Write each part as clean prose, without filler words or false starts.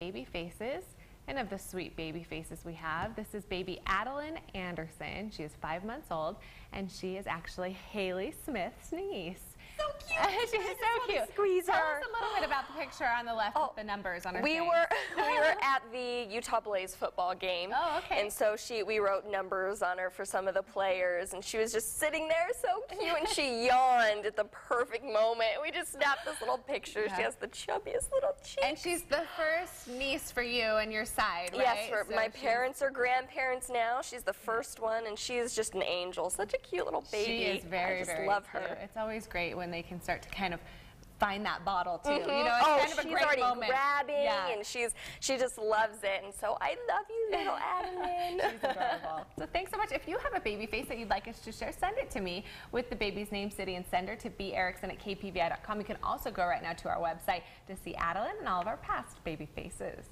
baby faces, and of the sweet baby faces we have, this is baby Adilyn Anderson. She is 5 months old, and she is actually Haley Smith's niece. So cute. She's so cute. Squeeze Tell her. us a little bit about the picture on the left with the numbers on her We face. were at the Utah Blaze football game. Oh, okay. And so we wrote numbers on her for some of the players, and she was just sitting there so cute, and she yawned at the perfect moment. We just snapped this little picture. Yeah. She has the chubbiest little cheeks. And she's the first niece for you and your side, right? Yes, So my parents are grandparents now. She's the first one, and she is just an angel. Such a cute little baby. She is very, I just very love cute. her. It's always great when they can start to kind of find that bottle too. Mm-hmm. You know, it's kind of a she's great already moment. grabbing, Yeah. and she just loves it. And so I love you, little Adilyn. She's adorable. So thanks so much. If you have a baby face that you'd like us to share, send it to me with the baby's name, city, and sender to berikson@kpvi.com. You can also go right now to our website to see Adilyn and all of our past baby faces.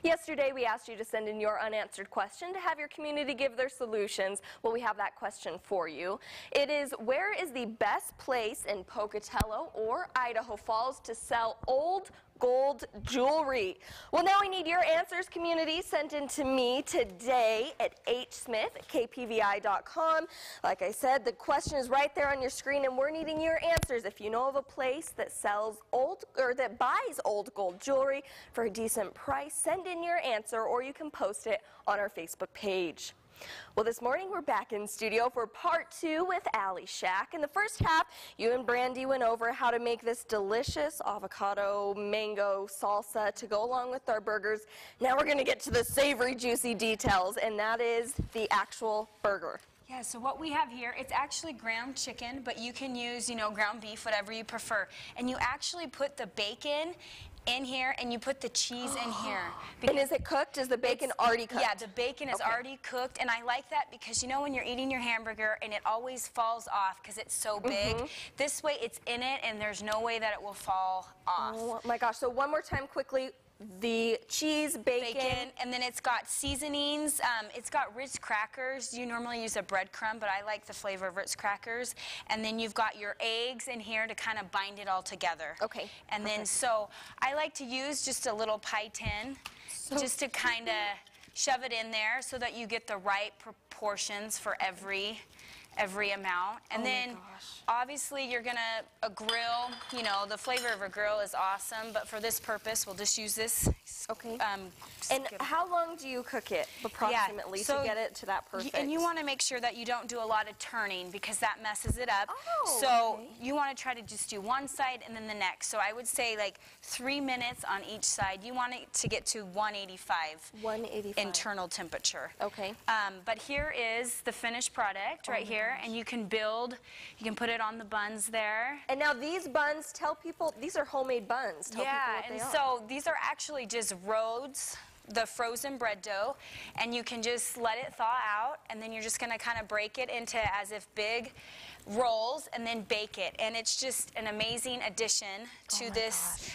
Yesterday, we asked you to send in your unanswered question to have your community give their solutions. Well, we have that question for you. It is, where is the best place in Pocatello or Idaho Falls to sell old gold jewelry? Well, now we need your answers, community. Sent in to me today at hsmith@kpvi.com. Like I said, the question is right there on your screen, and we're needing your answers. If you know of a place that sells that buys old gold jewelry for a decent price, send in your answer, or you can post it on our Facebook page. Well, this morning we're back in studio for part 2 with Allie Shack. In the first half, you and Brandi went over how to make this delicious avocado mango salsa to go along with our burgers. Now we're going to get to the savory, juicy details, and that is the actual burger. Yeah, so what we have here, it's actually ground chicken, but you can use, ground beef, whatever you prefer. And you actually put the bacon in here, and you put the cheese in here. And is it cooked? Is the bacon already cooked? Yeah, the bacon is already cooked, and I like that because when you're eating your hamburger and it always falls off because it's so big, this way it's in it and there's no way that it will fall off. Oh my gosh, so one more time quickly. The cheese, bacon, and then it's got seasonings. It's got Ritz crackers. You normally use a breadcrumb, but I like the flavor of Ritz crackers. And then you've got your eggs in here to kind of bind it all together. Okay. And then so I like to use just a little pie tin just to kind of shove it in there so that you get the right proportions for every amount. And then obviously you're gonna grill. The flavor of a grill is awesome, but for this purpose we'll just use this. Okay. And how long do you cook it approximately to get it to that perfect? And you want to make sure that you don't do a lot of turning because that messes it up. Oh, so you want to try to just do one side and then the next. So I would say like 3 minutes on each side. You want it to get to 185. 185. Internal temperature. Okay. But here is the finished product right here, and you can put it on the buns there. And now these buns, tell people, these are homemade buns. Tell people what they are. So these are actually just Rhodes, the frozen bread dough, and you can just let it thaw out, and then you're just going to kind of break it into as if big rolls and then bake it. And it's just an amazing addition to this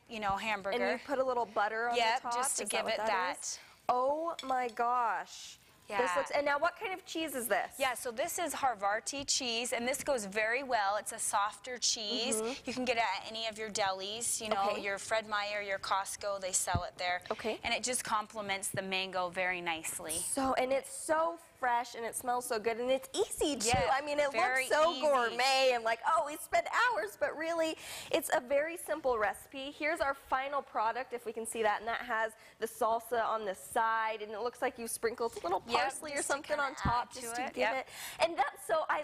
hamburger. And you put a little butter on the top? Just to give it that. Oh my gosh. Yeah. This looks, and now what kind of cheese is this? Yeah, so this is Havarti cheese, and this goes very well. It's a softer cheese. You can get it at any of your delis, your Fred Meyer, your Costco, they sell it there. Okay. And it just complements the mango very nicely. So, and it's so fresh, and it smells so good, and it's easy too. Yeah, I mean, it looks so gourmet and like, oh, we spent hours, but really, it's a very simple recipe. Here's our final product, if we can see that, and that has the salsa on the side, and it looks like you sprinkled a little parsley or something on top just to give it. And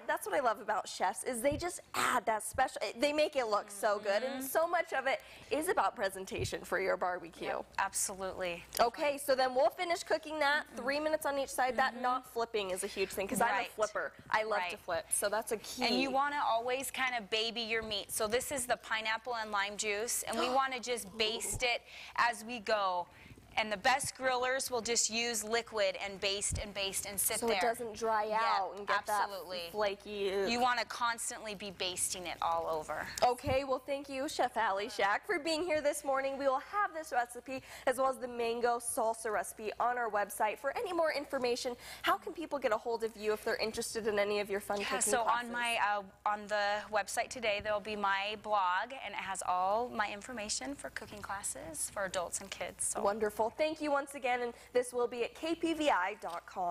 that's what I love about chefs, is they just add that special, they make it look so good, and so much of it is about presentation for your barbecue. Yep, absolutely. Okay, so then we'll finish cooking that, 3 minutes on each side. That not flipping is a huge thing, because I'm a flipper. I love to flip, so that's a key. And you want to always kind of baby your meat. So this is the pineapple and lime juice, and we want to just baste it as we go. And the best grillers will just use liquid and baste and baste and sit there. So it doesn't dry out and get absolutely. that flaky. You want to constantly be basting it all over. Okay, well thank you, Chef Allie Shack, for being here this morning. We will have this recipe as well as the mango salsa recipe on our website. For any more information, how can people get a hold of you if they're interested in any of your fun cooking so classes? on the website today, there will be my blog, and it has all my information for cooking classes for adults and kids. So. Wonderful. Thank you once again, and this will be at kpvi.com.